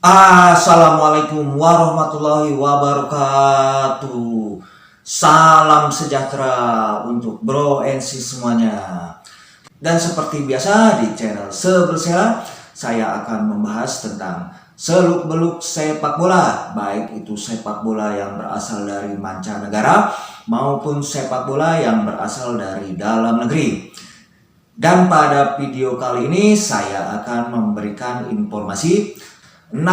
Assalamualaikum warahmatullahi wabarakatuh. Salam sejahtera untuk bro and sis semuanya. Dan seperti biasa di channel Sebelsela, saya akan membahas tentang seluk-beluk sepak bola, baik itu sepak bola yang berasal dari mancanegara maupun sepak bola yang berasal dari dalam negeri. Dan pada video kali ini saya akan memberikan informasi 6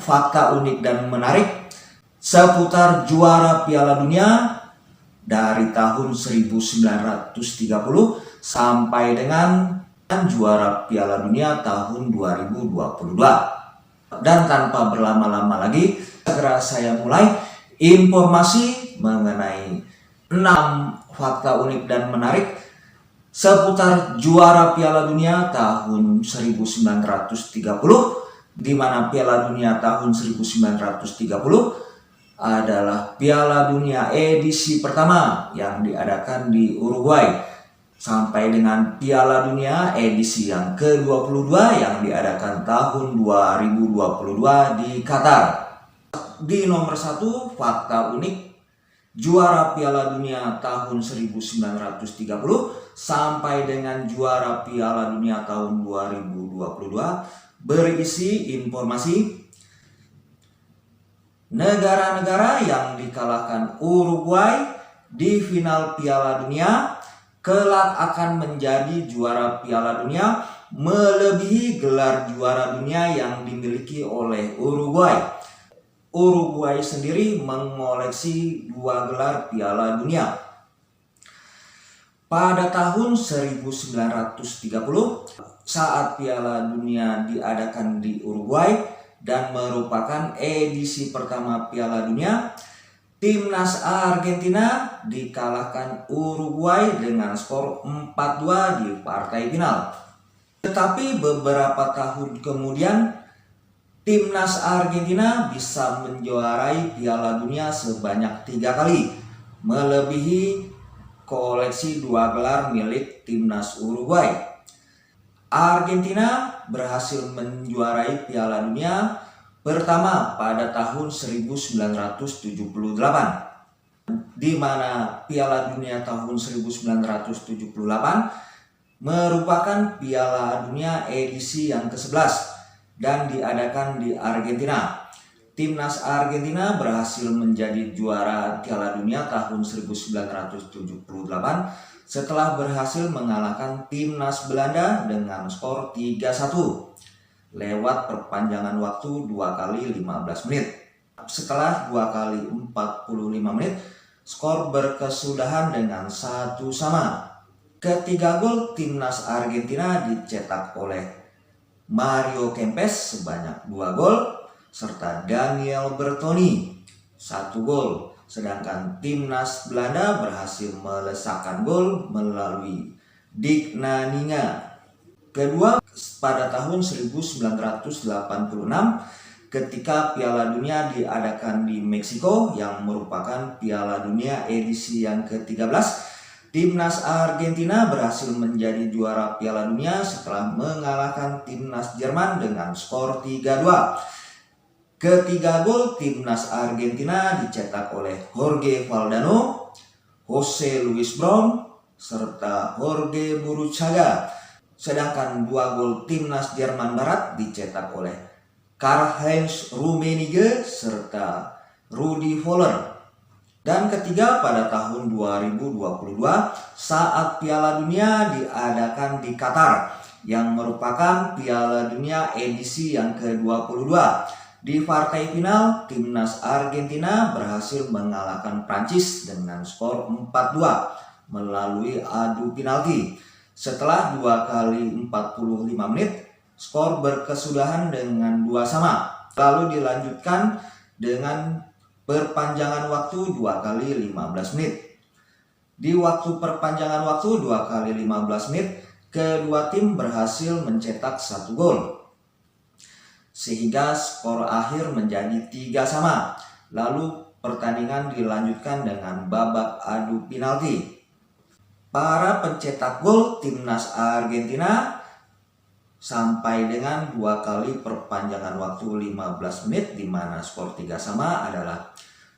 fakta unik dan menarik seputar juara Piala Dunia dari tahun 1930 sampai dengan juara Piala Dunia tahun 2022. Dan tanpa berlama-lama lagi, segera saya mulai informasi mengenai 6 fakta unik dan menarik seputar juara Piala Dunia tahun 1930, di mana Piala Dunia tahun 1930 adalah Piala Dunia edisi pertama yang diadakan di Uruguay, sampai dengan Piala Dunia edisi yang ke-22 yang diadakan tahun 2022 di Qatar. Di nomor 1, fakta unik juara Piala Dunia tahun 1930 sampai dengan juara Piala Dunia tahun 2022 berisi informasi negara-negara yang dikalahkan Uruguay di final Piala Dunia kelak akan menjadi juara Piala Dunia, melebihi gelar juara dunia yang dimiliki oleh Uruguay. Uruguay sendiri mengoleksi 2 gelar Piala Dunia. Pada tahun 1930, saat Piala Dunia diadakan di Uruguay dan merupakan edisi pertama Piala Dunia, timnas Argentina dikalahkan Uruguay dengan skor 4-2 di partai final. Tetapi beberapa tahun kemudian, timnas Argentina bisa menjuarai Piala Dunia sebanyak 3 kali, melebihi koleksi 2 gelar milik timnas Uruguay. Argentina berhasil menjuarai Piala Dunia pertama pada tahun 1978, di mana Piala Dunia tahun 1978 merupakan Piala Dunia edisi yang ke-11 dan diadakan di Argentina. Timnas Argentina berhasil menjadi juara Piala Dunia tahun 1978 setelah berhasil mengalahkan timnas Belanda dengan skor 3-1 lewat perpanjangan waktu 2 kali 15 menit. Setelah 2 kali 45 menit, skor berkesudahan dengan 1-1. Ketiga gol timnas Argentina dicetak oleh Mario Kempes sebanyak 2 gol, serta Daniel Bertoni 1 gol. Sedangkan timnas Belanda berhasil melesakkan gol melalui Dick Nanninga. Kedua, pada tahun 1986 ketika Piala Dunia diadakan di Meksiko yang merupakan Piala Dunia edisi yang ke-13, timnas Argentina berhasil menjadi juara Piala Dunia setelah mengalahkan timnas Jerman dengan skor 3-2. Ketiga gol timnas Argentina dicetak oleh Jorge Valdano, Jose Luis Brown, serta Jorge Burruchaga. Sedangkan 2 gol timnas Jerman Barat dicetak oleh Karl-Heinz Rummenigge serta Rudi Völler. Dan ketiga, pada tahun 2022 saat Piala Dunia diadakan di Qatar yang merupakan Piala Dunia edisi yang ke-22. Di partai final, timnas Argentina berhasil mengalahkan Prancis dengan skor 4-2 melalui adu penalti. Setelah 2 kali 45 menit, skor berkesudahan dengan 2-2. Lalu dilanjutkan dengan perpanjangan waktu 2 kali 15 menit. Di waktu perpanjangan waktu 2 kali 15 menit, kedua tim berhasil mencetak 1 gol, sehingga skor akhir menjadi 3-3. Lalu pertandingan dilanjutkan dengan babak adu penalti. Para pencetak gol timnas Argentina sampai dengan 2 kali perpanjangan waktu 15 menit di mana skor 3 sama adalah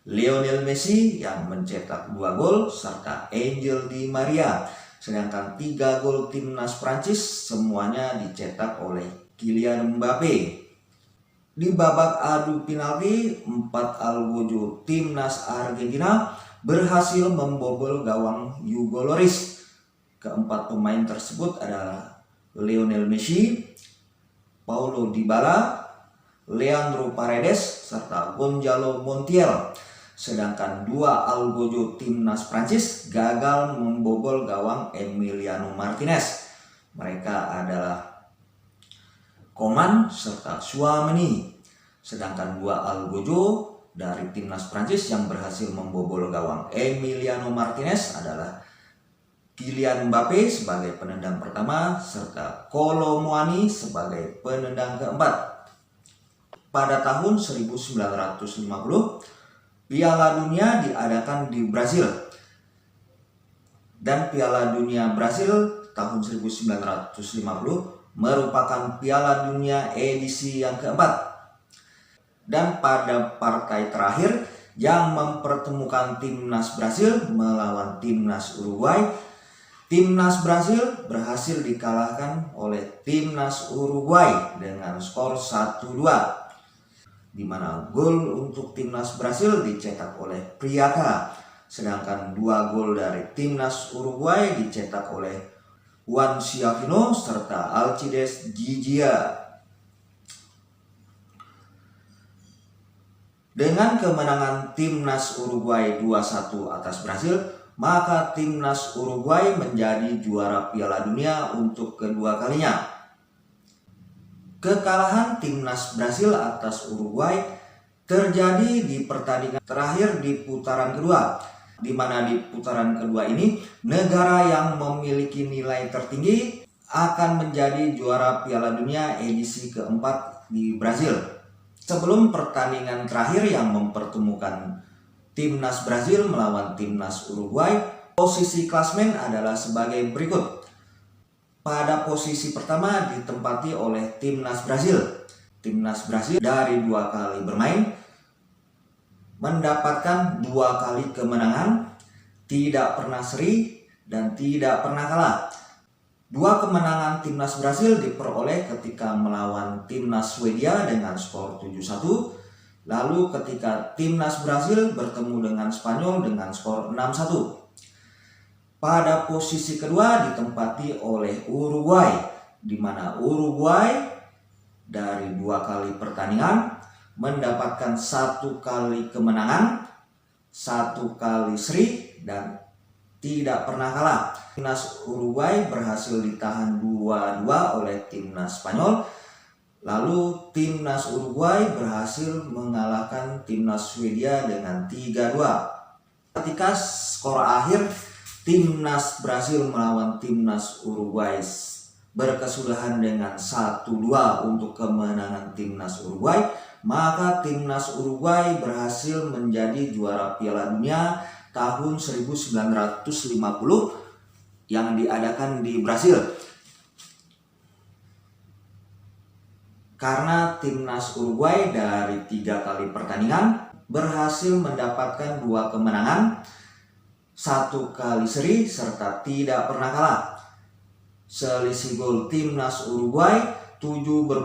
Lionel Messi yang mencetak 2 gol serta Angel Di Maria. Sedangkan 3 gol timnas Prancis semuanya dicetak oleh Kylian Mbappe. Di babak adu penalti, 4 algojo timnas Argentina berhasil membobol gawang Hugo Lloris. Keempat pemain tersebut adalah Lionel Messi, Paulo Dybala, Leandro Paredes, serta Gonzalo Montiel. Sedangkan 2 algojo timnas Prancis gagal membobol gawang Emiliano Martinez. Mereka adalah Coman serta Tchouaméni. Sedangkan 2 algojo dari timnas Prancis yang berhasil membobol gawang Emiliano Martinez adalah Kylian Mbappe sebagai penendang pertama serta Kolo Muani sebagai penendang keempat. Pada tahun 1950, Piala Dunia diadakan di Brasil. Dan Piala Dunia Brasil tahun 1950 merupakan Piala Dunia edisi yang keempat. Dan pada partai terakhir yang mempertemukan timnas Brasil melawan timnas Uruguay, timnas Brasil berhasil dikalahkan oleh timnas Uruguay dengan skor 1-2. Di mana gol untuk timnas Brasil dicetak oleh Priaka, sedangkan 2 gol dari timnas Uruguay dicetak oleh Juan Schiaffino serta Alcides Giglia. Dengan kemenangan timnas Uruguay 2-1 atas Brasil, maka timnas Uruguay menjadi juara Piala Dunia untuk kedua kalinya. Kekalahan timnas Brasil atas Uruguay terjadi di pertandingan terakhir di putaran kedua, di mana di putaran kedua ini negara yang memiliki nilai tertinggi akan menjadi juara Piala Dunia edisi keempat di Brasil. Sebelum pertandingan terakhir yang mempertemukan timnas Brasil melawan timnas Uruguay, posisi klasmen adalah sebagai berikut. Pada posisi pertama ditempati oleh timnas Brasil. Timnas Brasil dari 2 kali bermain mendapatkan 2 kali kemenangan, tidak pernah seri dan tidak pernah kalah. 2 kemenangan timnas Brasil diperoleh ketika melawan timnas Swedia dengan skor 7-1. Lalu ketika timnas Brasil bertemu dengan Spanyol dengan skor 6-1. Pada posisi kedua ditempati oleh Uruguay, di mana Uruguay dari 2 kali pertandingan mendapatkan 1 kali kemenangan, 1 kali seri dan tidak pernah kalah. Timnas Uruguay berhasil ditahan 2-2 oleh timnas Spanyol. Lalu timnas Uruguay berhasil mengalahkan timnas Swedia dengan 3-2. Ketika skor akhir timnas Brasil melawan timnas Uruguay berkesudahan dengan 1-2 untuk kemenangan timnas Uruguay, maka timnas Uruguay berhasil menjadi juara Piala Dunia tahun 1950 yang diadakan di Brasil. Karena timnas Uruguay dari 3 kali pertandingan berhasil mendapatkan 2 kemenangan, 1 kali seri serta tidak pernah kalah. Selisih gol timnas Uruguay 7-5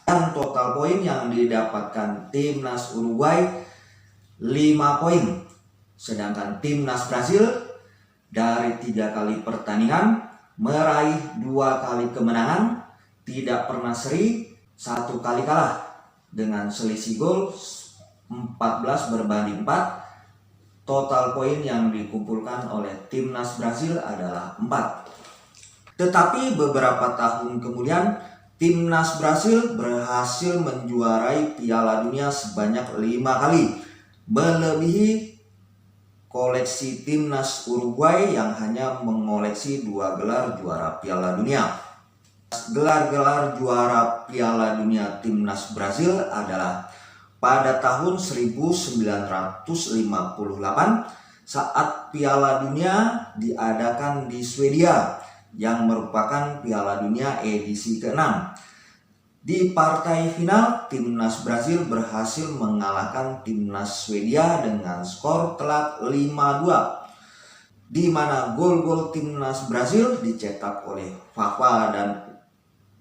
dan total poin yang didapatkan timnas Uruguay 5 poin. Sedangkan timnas Brasil dari 3 kali pertandingan meraih 2 kali kemenangan, tidak pernah seri, 1 kali kalah dengan selisih gol 14-4. Total poin yang dikumpulkan oleh timnas Brasil adalah 4. Tetapi beberapa tahun kemudian timnas Brasil berhasil menjuarai Piala Dunia sebanyak 5 kali, melebihi koleksi timnas Uruguay yang hanya mengoleksi 2 gelar juara Piala Dunia. Gelar-gelar juara Piala Dunia timnas Brasil adalah pada tahun 1958 saat Piala Dunia diadakan di Swedia, yang merupakan Piala Dunia edisi ke-6. Di partai final, timnas Brasil berhasil mengalahkan timnas Swedia dengan skor telak 5-2. Di mana gol-gol timnas Brasil dicetak oleh Vava dan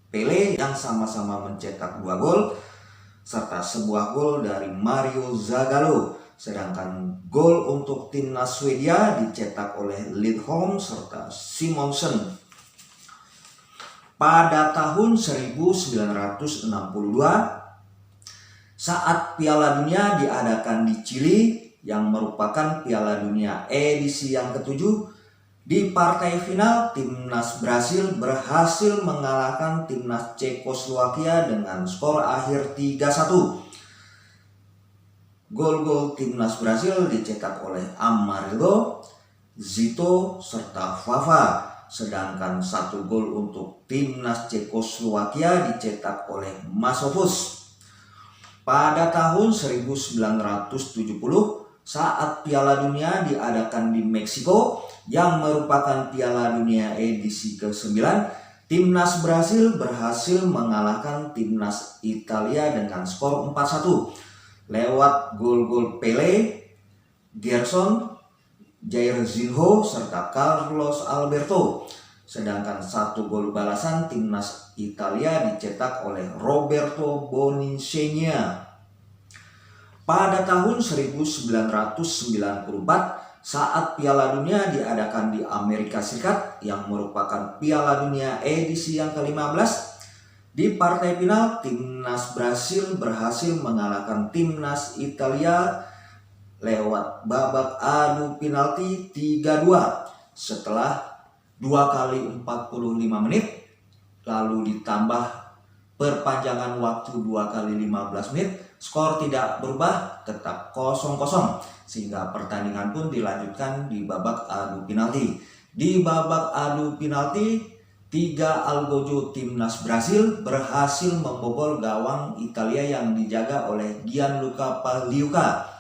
Pele yang sama-sama mencetak 2 gol, serta sebuah gol dari Mario Zagallo. Sedangkan gol untuk timnas Swedia dicetak oleh Lidholm serta Simonsen. Pada tahun 1962, saat Piala Dunia diadakan di Chili yang merupakan Piala Dunia edisi yang ke-7, di partai final timnas Brasil berhasil mengalahkan timnas Cekoslowakia dengan skor akhir 3-1. Gol-gol timnas Brasil dicetak oleh Amarildo, Zito, serta Vava. Sedangkan 1 gol untuk timnas Cekoslowakia dicetak oleh Masopust. Pada tahun 1970, saat Piala Dunia diadakan di Meksiko yang merupakan Piala Dunia edisi ke-9, timnas Brasil berhasil mengalahkan timnas Italia dengan skor 4-1 lewat gol-gol Pele, Gerson, Jairzinho, serta Carlos Alberto. Sedangkan 1 gol balasan timnas Italia dicetak oleh Roberto Boninsegna. Pada tahun 1994, saat Piala Dunia diadakan di Amerika Serikat yang merupakan Piala Dunia edisi yang ke-15, di partai final timnas Brasil berhasil mengalahkan timnas Italia lewat babak adu penalti 3-2 setelah 2 kali 45 menit, lalu ditambah perpanjangan waktu 2 kali 15 menit. Skor tidak berubah, tetap 0-0, sehingga pertandingan pun dilanjutkan di babak adu penalti. Di babak adu penalti, 3 algojo timnas Brasil berhasil membobol gawang Italia yang dijaga oleh Gianluca Pagliuca.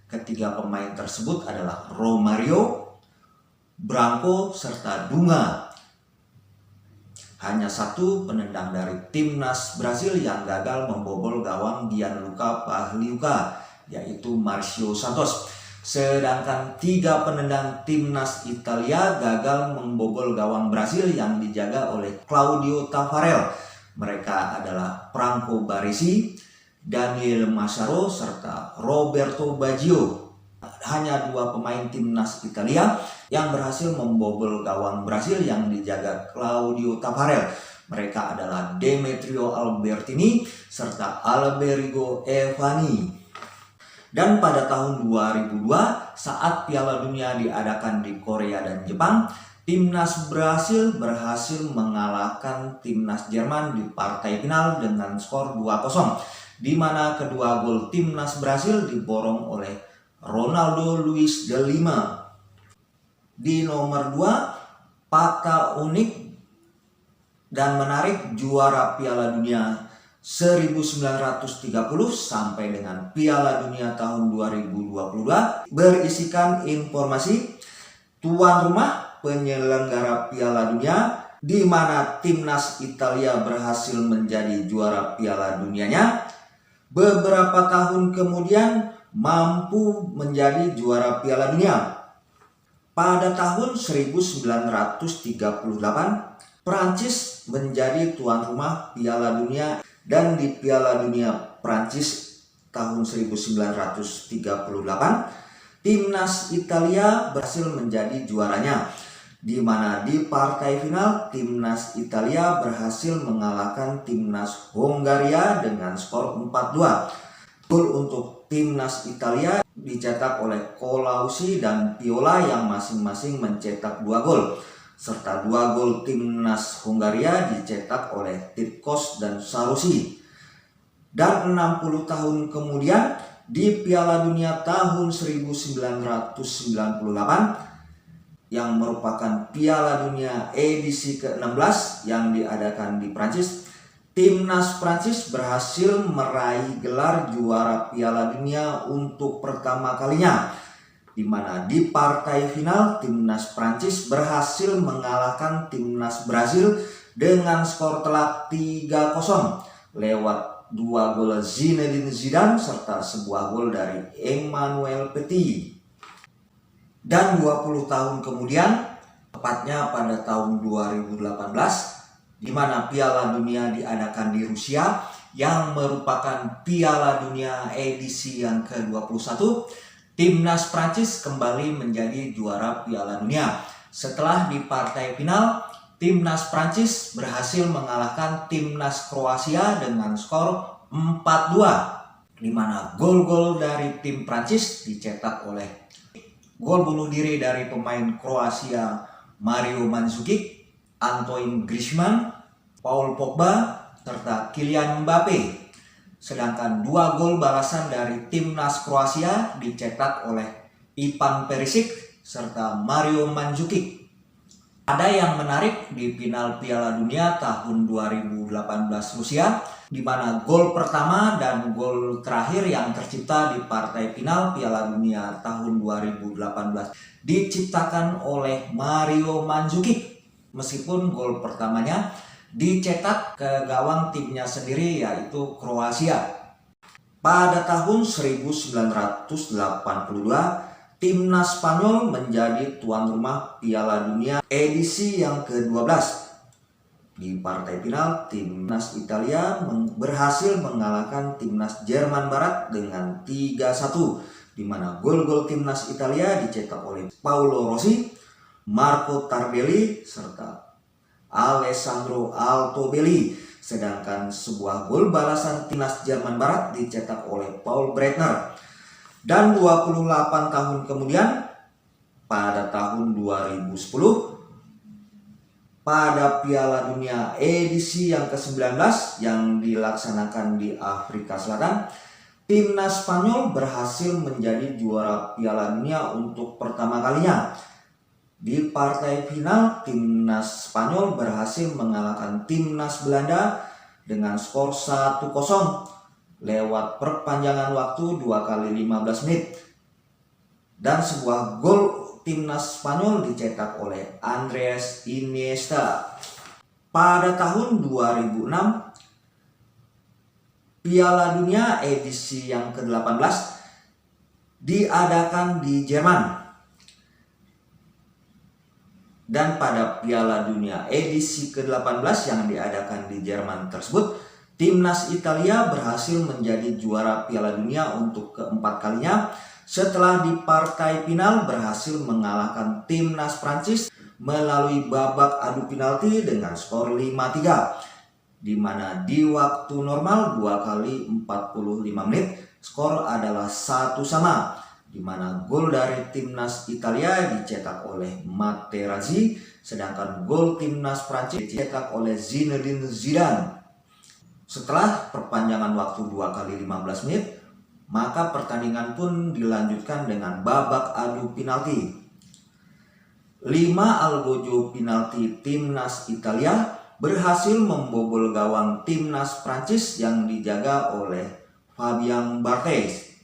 Ketiga pemain tersebut adalah Romario, Branco, serta Dunga. Hanya 1 penendang dari timnas Brasil yang gagal membobol gawang Gianluca Pagliuca, yaitu Marcio Santos. Sedangkan 3 penendang timnas Italia gagal membobol gawang Brasil yang dijaga oleh Claudio Taffarel. Mereka adalah Franco Baresi, Daniel Massaro, serta Roberto Baggio. Hanya 2 pemain timnas Italia yang berhasil membobol gawang Brasil yang dijaga Claudio Taffarel. Mereka adalah Demetrio Albertini serta Alberigo Evani. Dan pada tahun 2002, saat Piala Dunia diadakan di Korea dan Jepang, timnas Brasil berhasil mengalahkan timnas Jerman di partai final dengan skor 2-0, di mana kedua gol timnas Brasil diborong oleh Ronaldo Luis de Lima. Di nomor 2, fakta unik dan menarik juara Piala Dunia 1930 sampai dengan Piala Dunia tahun 2022 berisikan informasi tuan rumah penyelenggara Piala Dunia, di mana timnas Italia berhasil menjadi juara Piala Dunianya. Beberapa tahun kemudian mampu menjadi juara Piala Dunia. Pada tahun 1938, Prancis menjadi tuan rumah Piala Dunia, dan di Piala Dunia Prancis tahun 1938, timnas Italia berhasil menjadi juaranya, di mana di partai final timnas Italia berhasil mengalahkan timnas Hongaria dengan skor 4-2. Gol untuk timnas Italia dicetak oleh Colausi dan Piola yang masing-masing mencetak 2 gol, serta 2 gol timnas Hongaria dicetak oleh Titkos dan Sarusi. Dan 60 tahun kemudian di Piala Dunia tahun 1998 yang merupakan Piala Dunia edisi ke-16 yang diadakan di Prancis, timnas Prancis berhasil meraih gelar juara Piala Dunia untuk pertama kalinya. di mana di partai final timnas Prancis berhasil mengalahkan timnas Brasil dengan skor telak 3-0 lewat 2 gol Zinedine Zidane serta sebuah gol dari Emmanuel Petit. Dan 20 tahun kemudian, tepatnya pada tahun 2018, di mana Piala Dunia diadakan di Rusia yang merupakan Piala Dunia edisi yang ke-21, timnas Prancis kembali menjadi juara Piala Dunia. Setelah di partai final, timnas Prancis berhasil mengalahkan timnas Kroasia dengan skor 4-2, di mana gol-gol dari tim Prancis dicetak oleh gol bunuh diri dari pemain Kroasia Mario Mandzukic, Antoine Griezmann, Paul Pogba, serta Kylian Mbappe. Sedangkan 2 gol balasan dari timnas Kroasia dicetak oleh Ivan Perisic serta Mario Mandzukic. Ada yang menarik di final Piala Dunia tahun 2018 Rusia, di mana gol pertama dan gol terakhir yang tercipta di partai final Piala Dunia tahun 2018 diciptakan oleh Mario Mandzukic, meskipun gol pertamanya dicetak ke gawang timnya sendiri yaitu Kroasia. Pada tahun 1982, timnas Spanyol menjadi tuan rumah Piala Dunia edisi yang ke-12. Di partai final, timnas Italia berhasil mengalahkan timnas Jerman Barat dengan 3-1, di mana gol-gol timnas Italia dicetak oleh Paolo Rossi, Marco Tardelli, serta Alessandro Altobelli. Sedangkan sebuah gol balasan timnas Jerman Barat dicetak oleh Paul Breitner. Dan 28 tahun kemudian, pada tahun 2010, pada Piala Dunia edisi yang ke-19 yang dilaksanakan di Afrika Selatan, timnas Spanyol berhasil menjadi juara Piala Dunia untuk pertama kalinya. Di partai final, timnas Spanyol berhasil mengalahkan timnas Belanda dengan skor 1-0 lewat perpanjangan waktu 2 kali 15 menit. Dan sebuah gol timnas Spanyol dicetak oleh Andres Iniesta. Pada tahun 2006, Piala Dunia edisi yang ke-18 diadakan di Jerman. Dan pada Piala Dunia edisi ke-18 yang diadakan di Jerman tersebut, timnas Italia berhasil menjadi juara Piala Dunia untuk keempat kalinya setelah di partai final berhasil mengalahkan timnas Prancis melalui babak adu penalti dengan skor 5-3, di mana di waktu normal 2 kali 45 menit skor adalah 1-1, di mana gol dari timnas Italia dicetak oleh Materazzi, sedangkan gol timnas Prancis dicetak oleh Zinedine Zidane. Setelah perpanjangan waktu 2 kali 15 menit, maka pertandingan pun dilanjutkan dengan babak adu penalti. 5 algojo penalti timnas Italia berhasil membobol gawang timnas Prancis yang dijaga oleh Fabien Barthez.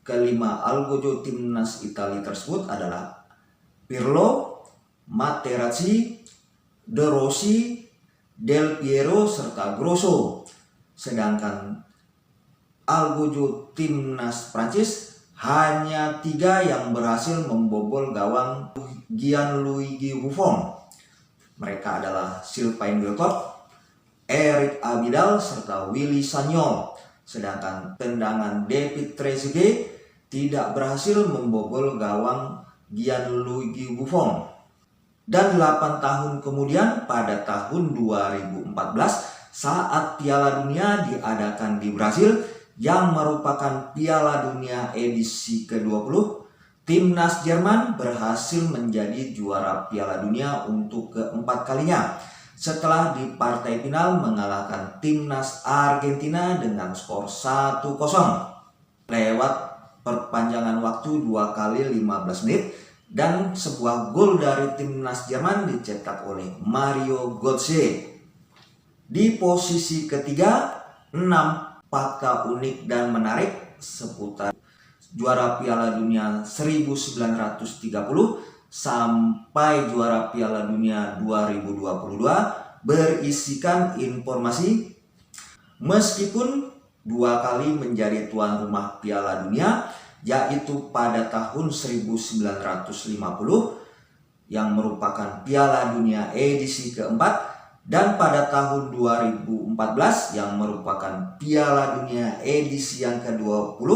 Kelima algojo timnas Italia tersebut adalah Pirlo, Materazzi, De Rossi, Del Piero, serta Grosso. Sedangkan algojo timnas Prancis hanya 3 yang berhasil membobol gawang Gianluigi Buffon. Mereka adalah Sylvain Wiltord, Eric Abidal, serta Willy Sagnol. Sedangkan tendangan David Trezeguet tidak berhasil membobol gawang Gianluigi Buffon. Dan 8 tahun kemudian, pada tahun 2014, saat Piala Dunia diadakan di Brasil yang merupakan Piala Dunia edisi ke-20, timnas Jerman berhasil menjadi juara Piala Dunia untuk keempat kalinya setelah di partai final mengalahkan timnas Argentina dengan skor 1-0 lewat perpanjangan waktu 2 kali 15 menit, dan sebuah gol dari timnas Jerman dicetak oleh Mario Götze. Di posisi ketiga, 6 fakta unik dan menarik seputar juara Piala Dunia 1930 sampai juara Piala Dunia 2022 berisikan informasi meskipun 2 kali menjadi tuan rumah Piala Dunia, yaitu pada tahun 1950 yang merupakan Piala Dunia edisi keempat, dan pada tahun 2014 yang merupakan Piala Dunia edisi yang ke-20.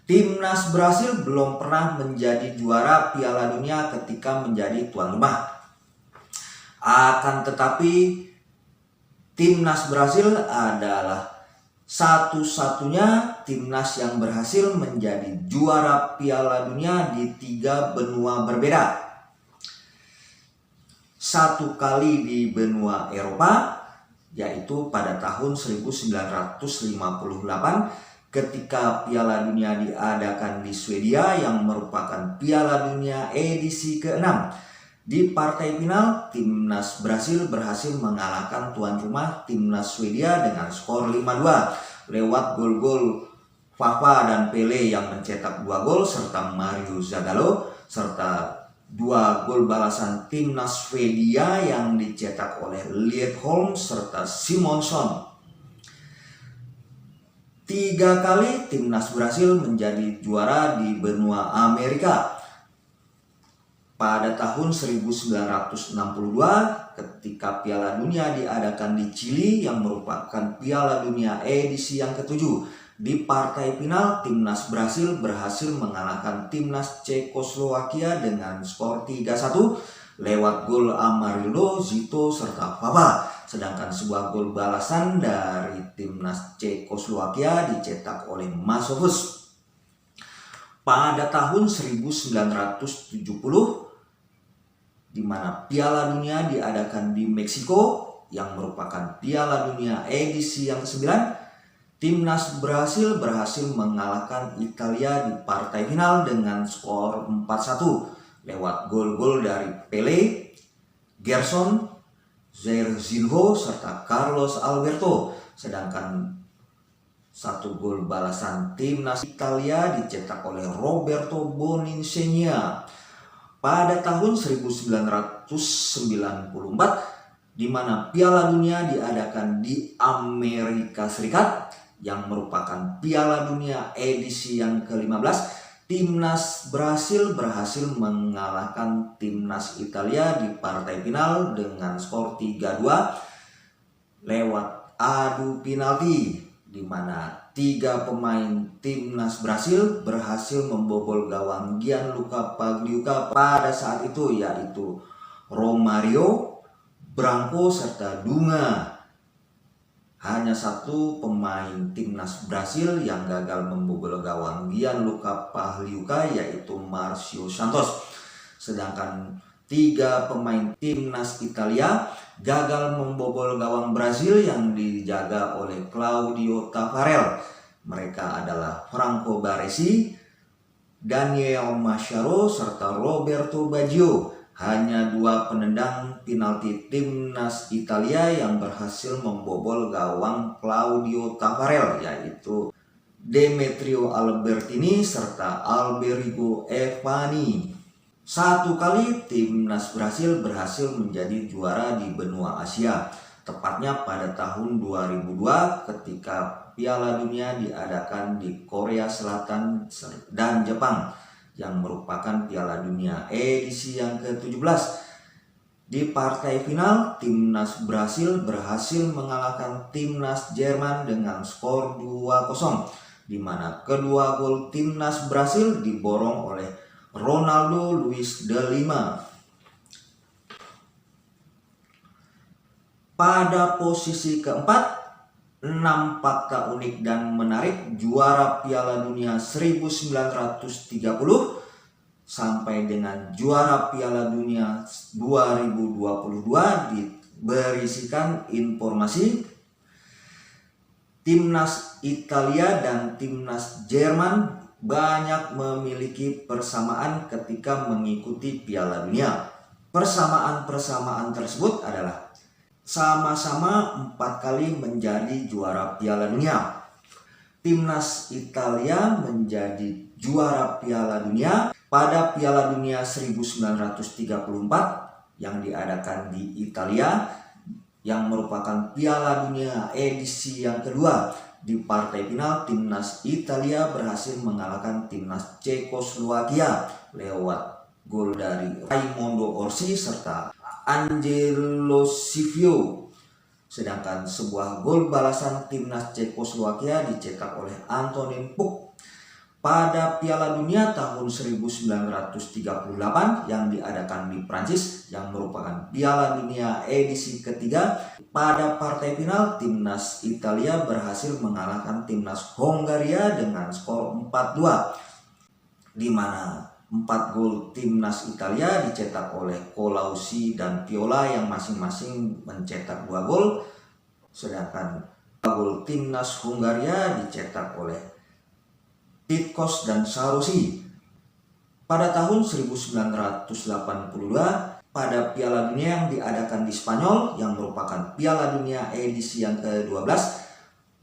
Timnas Brasil belum pernah menjadi juara Piala Dunia ketika menjadi tuan rumah. Akan tetapi Timnas Brasil adalah satu-satunya timnas yang berhasil menjadi juara Piala Dunia di 3 benua berbeda. 1 kali di benua Eropa, yaitu pada tahun 1958 ketika Piala Dunia diadakan di Swedia yang merupakan Piala Dunia edisi ke-6. Di partai final, Timnas Brasil berhasil mengalahkan tuan rumah Timnas Swedia dengan skor 5-2 lewat gol-gol Vava dan Pele yang mencetak 2 gol serta Mario Zagallo, serta 2 gol balasan Timnas Swedia yang dicetak oleh Liedholm serta Simonsson. 3 kali Timnas Brasil menjadi juara di benua Amerika. Pada tahun 1962 ketika Piala Dunia diadakan di Chili yang merupakan Piala Dunia edisi yang ke-7. Di partai final, Timnas Brasil berhasil mengalahkan Timnas Cekoslowakia dengan skor 3-1 lewat gol Amarildo, Zito, serta Vava. Sedangkan sebuah gol balasan dari Timnas Cekoslowakia dicetak oleh Masovus. Pada tahun 1970, di mana Piala Dunia diadakan di Meksiko yang merupakan Piala Dunia edisi yang ke-9, Timnas Brasil berhasil mengalahkan Italia di partai final dengan skor 4-1 lewat gol-gol dari Pele, Gerson, Jairzinho, serta Carlos Alberto. Sedangkan 1 gol balasan Timnas Italia dicetak oleh Roberto Boninsegna. Pada tahun 1994, di mana Piala Dunia diadakan di Amerika Serikat yang merupakan Piala Dunia edisi yang ke-15, Timnas Brasil berhasil mengalahkan Timnas Italia di partai final dengan skor 3-2 lewat adu penalti, di mana 3 pemain Timnas Brasil berhasil membobol gawang Gianluca Pagliuca pada saat itu, yaitu Romario, Branco, serta Dunga. Hanya 1 pemain Timnas Brasil yang gagal membobol gawang Gianluca Pagliuca, yaitu Marcio Santos. Sedangkan 3 pemain Timnas Italia gagal membobol gawang Brasil yang dijaga oleh Claudio Taffarel. Mereka adalah Franco Baresi, Daniel Masciaro, serta Roberto Baggio. Hanya 2 penendang penalti Timnas Italia yang berhasil membobol gawang Claudio Taffarel, yaitu Demetrio Albertini serta Alberigo Evani. 1 kali Timnas Brasil berhasil menjadi juara di benua Asia, tepatnya pada tahun 2002 ketika Piala Dunia diadakan di Korea Selatan dan Jepang yang merupakan Piala Dunia edisi yang ke-17. Di partai final, Timnas Brasil berhasil mengalahkan Timnas Jerman dengan skor 2-0, di mana kedua gol Timnas Brasil diborong oleh Ronaldo Luis de Lima. Pada posisi keempat, 6 fakta unik dan menarik juara Piala Dunia 1930 sampai dengan juara Piala Dunia 2022 berisikan informasi Timnas Italia dan Timnas Jerman banyak memiliki persamaan ketika mengikuti Piala Dunia. Persamaan-persamaan tersebut adalah sama-sama 4 kali menjadi juara Piala Dunia. Timnas Italia menjadi juara Piala Dunia pada Piala Dunia 1934 yang diadakan di Italia, yang merupakan Piala Dunia edisi yang kedua. Di partai final, timnas Italia berhasil mengalahkan timnas Cekoslowakia lewat gol dari Raimondo Orsi serta Angelo Scivio. Sedangkan sebuah gol balasan timnas Cekoslowakia dicetak oleh Antonin Puk pada Piala Dunia tahun 1938 yang diadakan di Prancis, yang merupakan Piala Dunia edisi ketiga. Pada partai final, timnas Italia berhasil mengalahkan timnas Hongaria dengan skor 4-2, di mana 4 gol timnas Italia dicetak oleh Colausi dan Piola yang masing-masing mencetak 2 gol, sedangkan 2 gol timnas Hongaria dicetak oleh Titkos dan Sarosi. Pada tahun 1982, pada Piala Dunia yang diadakan di Spanyol, yang merupakan Piala Dunia edisi yang ke-12,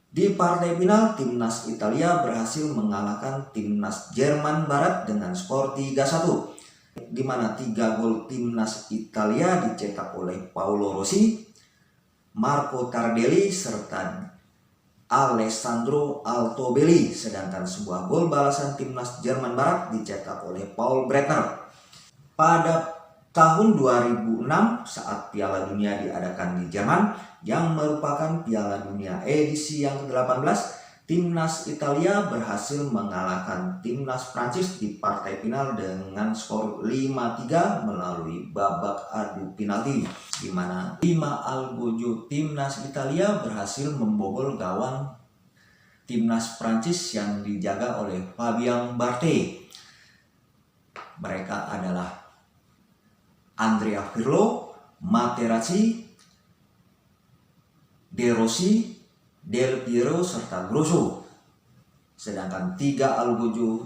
di partai final, timnas Italia berhasil mengalahkan timnas Jerman Barat dengan skor 3-1, di mana 3 gol timnas Italia dicetak oleh Paolo Rossi, Marco Tardelli, serta Alessandro Altobelli, sedangkan sebuah gol balasan timnas Jerman Barat dicetak oleh Paul Breitner. Pada tahun 2006 saat Piala Dunia diadakan di Jerman, yang merupakan Piala Dunia edisi yang ke-18, timnas Italia berhasil mengalahkan timnas Prancis di partai final dengan skor 5-3 melalui babak adu penalti, di mana Dima Algojo timnas Italia berhasil membobol gawang timnas Prancis yang dijaga oleh Fabien Barthez. Mereka adalah Andrea Pirlo, Materazzi, De Rossi, Del Piero, serta Grosso. Sedangkan 3 algojo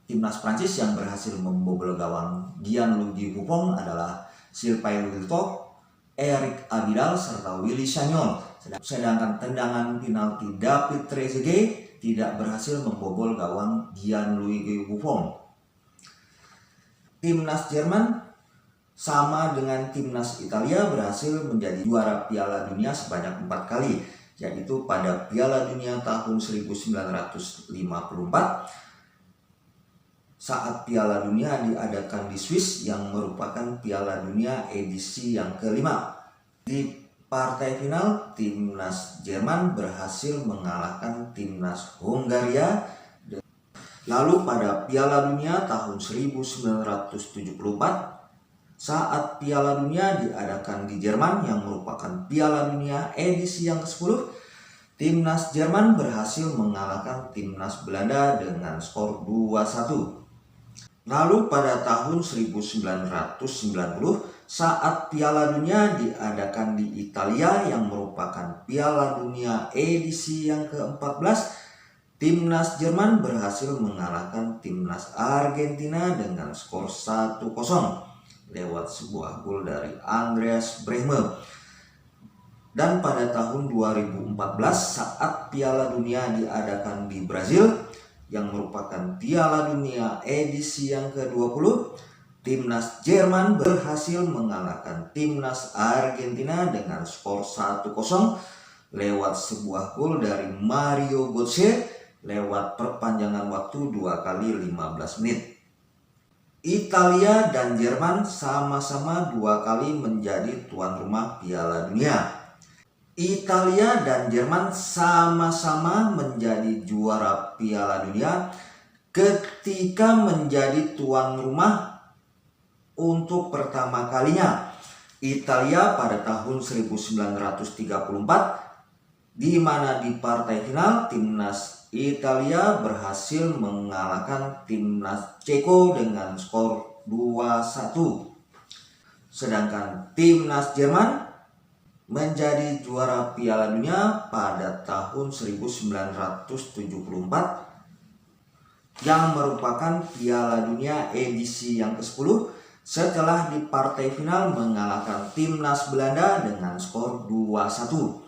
timnas Prancis yang berhasil membobol gawang Gianluigi Buffon adalah Sylvain Wiltord, Eric Abidal, serta Willy Sagnol. Sedangkan tendangan penalti David Trezeguet tidak berhasil membobol gawang Gianluigi Buffon. Timnas Jerman sama dengan timnas Italia berhasil menjadi juara Piala Dunia sebanyak 4 kali, yaitu pada Piala Dunia tahun 1954 saat Piala Dunia diadakan di Swiss, yang merupakan Piala Dunia edisi yang kelima. Di partai final, timnas Jerman berhasil mengalahkan timnas Hongaria. Lalu pada Piala Dunia tahun 1974 saat Piala Dunia diadakan di Jerman, yang merupakan Piala Dunia edisi yang ke-10, timnas Jerman berhasil mengalahkan timnas Belanda dengan skor 2-1. Lalu pada tahun 1990 saat Piala Dunia diadakan di Italia, yang merupakan Piala Dunia edisi yang ke-14, timnas Jerman berhasil mengalahkan timnas Argentina dengan skor 1-0 lewat sebuah gol dari Andreas Brehme. Dan pada tahun 2014 saat Piala Dunia diadakan di Brazil, yang merupakan Piala Dunia edisi yang ke-20, timnas Jerman berhasil mengalahkan timnas Argentina dengan skor 1-0 lewat sebuah gol dari Mario Götze lewat perpanjangan waktu 2 kali 15 menit. Italia dan Jerman sama-sama 2 kali menjadi tuan rumah Piala Dunia. Italia dan Jerman sama-sama menjadi juara Piala Dunia ketika menjadi tuan rumah untuk pertama kalinya. Italia pada tahun 1934, di mana di partai final timnas Italia berhasil mengalahkan timnas Ceko dengan skor 2-1. Sedangkan timnas Jerman menjadi juara Piala Dunia pada tahun 1974, yang merupakan Piala Dunia edisi yang ke-10, setelah di partai final mengalahkan timnas Belanda dengan skor 2-1.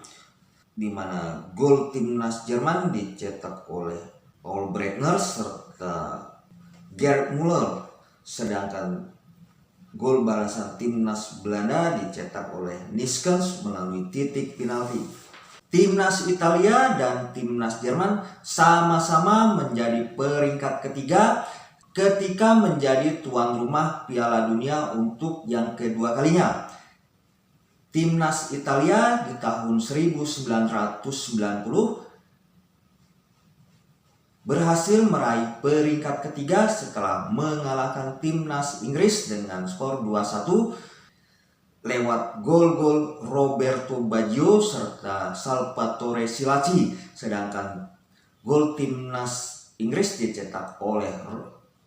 Di mana gol timnas Jerman dicetak oleh Paul Breitner serta Gerd Muller, sedangkan gol balasan timnas Belanda dicetak oleh Niskens melalui titik penalti. Timnas Italia dan timnas Jerman sama-sama menjadi peringkat ketiga ketika menjadi tuan rumah Piala Dunia untuk yang kedua kalinya. Timnas Italia di tahun 1990 berhasil meraih peringkat ketiga setelah mengalahkan timnas Inggris dengan skor 2-1 lewat gol-gol Roberto Baggio serta Salvatore Schillaci, sedangkan gol timnas Inggris dicetak oleh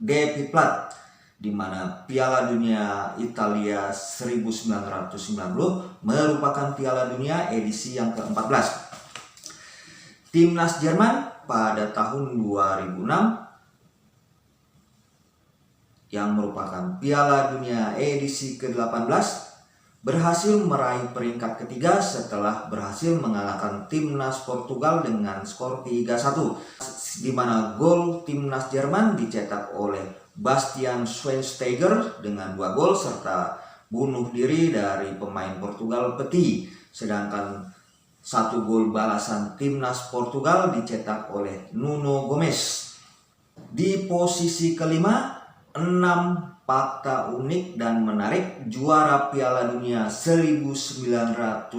David Platt, di mana Piala Dunia Italia 1990 merupakan Piala Dunia edisi yang ke-14. Timnas Jerman pada tahun 2006 yang merupakan Piala Dunia edisi ke-18 berhasil meraih peringkat ketiga setelah berhasil mengalahkan timnas Portugal dengan skor 3-1, di mana gol timnas Jerman dicetak oleh Bastian Schweinsteiger dengan 2 gol serta bunuh diri dari pemain Portugal Petit, sedangkan 1 gol balasan timnas Portugal dicetak oleh Nuno Gomes. Di posisi kelima, 6 fakta unik dan menarik juara Piala Dunia 1930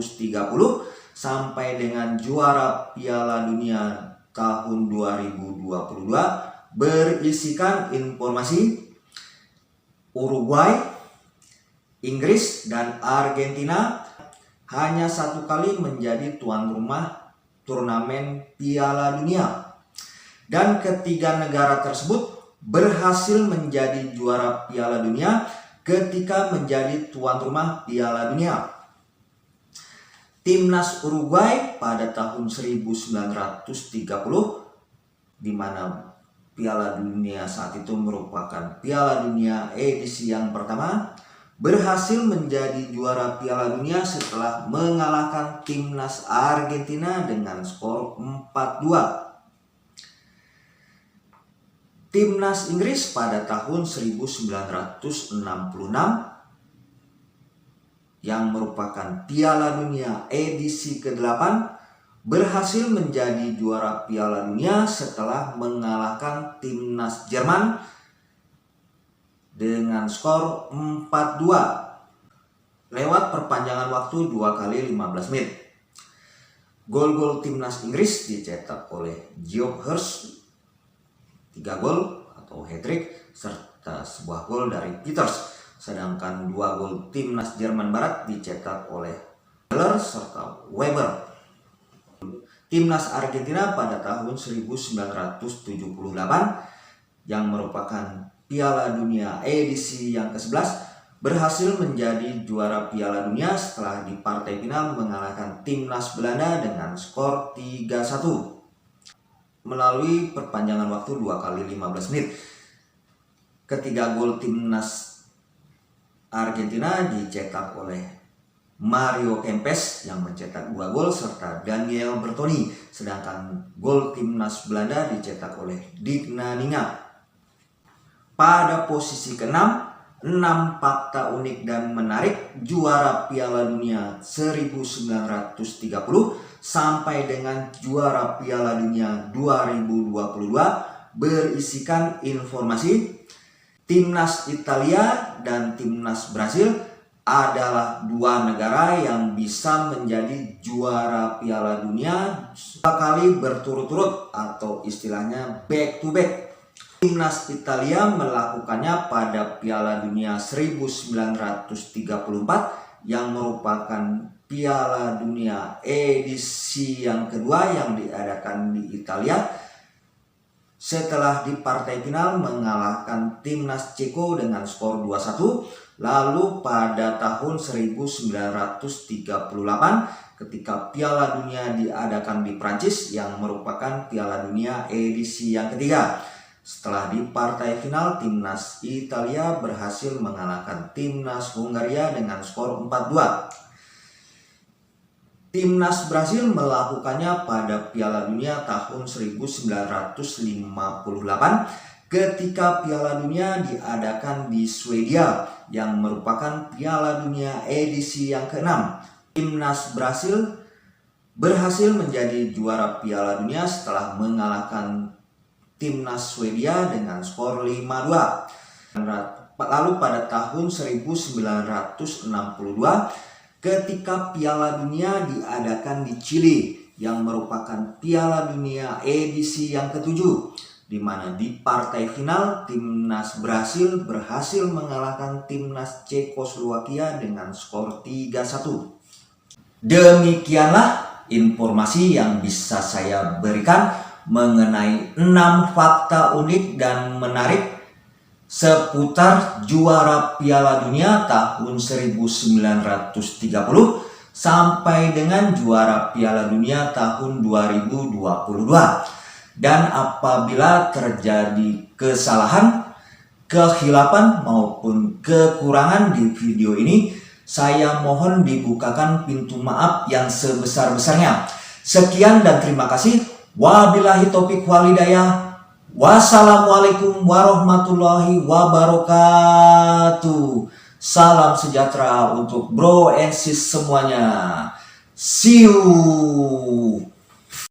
sampai dengan juara Piala Dunia tahun 2022 berisikan informasi Uruguay, Inggris, dan Argentina hanya 1 kali menjadi tuan rumah turnamen Piala Dunia, dan ketiga negara tersebut berhasil menjadi juara Piala Dunia ketika menjadi tuan rumah Piala Dunia. Timnas Uruguay pada tahun 1930, di mana Piala Dunia saat itu merupakan Piala Dunia edisi yang pertama, berhasil menjadi juara Piala Dunia setelah mengalahkan timnas Argentina dengan skor 4-2. Timnas Inggris pada tahun 1966 yang merupakan Piala Dunia edisi ke-8 berhasil menjadi juara Piala Dunia setelah mengalahkan timnas Jerman dengan skor 4-2 lewat perpanjangan waktu 2 kali 15 menit. Gol-gol timnas Inggris dicetak oleh Geoff Hurst 3 gol atau hat-trick serta sebuah gol dari Peters, sedangkan 2 gol timnas Jerman Barat dicetak oleh Müller serta Weber. Timnas Argentina pada tahun 1978 yang merupakan Piala Dunia edisi yang ke-11 berhasil menjadi juara Piala Dunia setelah di partai final mengalahkan timnas Belanda dengan skor 3-1 melalui perpanjangan waktu 2 kali 15 menit. Ketiga gol timnas Argentina dicetak oleh Mario Kempes yang mencetak 2 gol serta Daniel Bertoni, sedangkan gol timnas Belanda dicetak oleh Digna Ninga. Pada posisi ke-6, 6 fakta unik dan menarik juara Piala Dunia 1930 sampai dengan juara Piala Dunia 2022 berisikan informasi timnas Italia dan timnas Brasil adalah 2 negara yang bisa menjadi juara Piala Dunia 2 kali berturut-turut atau istilahnya back to back. Timnas Italia melakukannya pada Piala Dunia 1934 yang merupakan Piala Dunia edisi yang kedua yang diadakan di Italia setelah di partai final mengalahkan timnas Ceko dengan skor 2-1. Lalu pada tahun 1938 ketika Piala Dunia diadakan di Prancis yang merupakan Piala Dunia edisi yang ketiga. Setelah di partai final, timnas Italia berhasil mengalahkan timnas Hungaria dengan skor 4-2. Timnas Brasil melakukannya pada Piala Dunia tahun 1958 ketika Piala Dunia diadakan di Swedia yang merupakan Piala Dunia edisi yang ke-6. Timnas Brasil berhasil menjadi juara Piala Dunia setelah mengalahkan Timnas Swedia dengan skor 5-2. Lalu pada tahun 1962 ketika Piala Dunia diadakan di Chili yang merupakan Piala Dunia edisi yang ke-7, di mana di partai final Timnas Brasil berhasil mengalahkan Timnas Cekoslowakia dengan skor 3-1. Demikianlah informasi yang bisa saya berikan mengenai 6 fakta unik dan menarik seputar juara Piala Dunia tahun 1930 sampai dengan juara Piala Dunia tahun 2022. Dan apabila terjadi kesalahan, kehilapan maupun kekurangan di video ini, saya mohon dibukakan pintu maaf yang sebesar-besarnya. Sekian dan terima kasih. Wabillahi taufiq wal hidayah. Wassalamualaikum warahmatullahi wabarakatuh. Salam sejahtera untuk bro and sis semuanya. See you.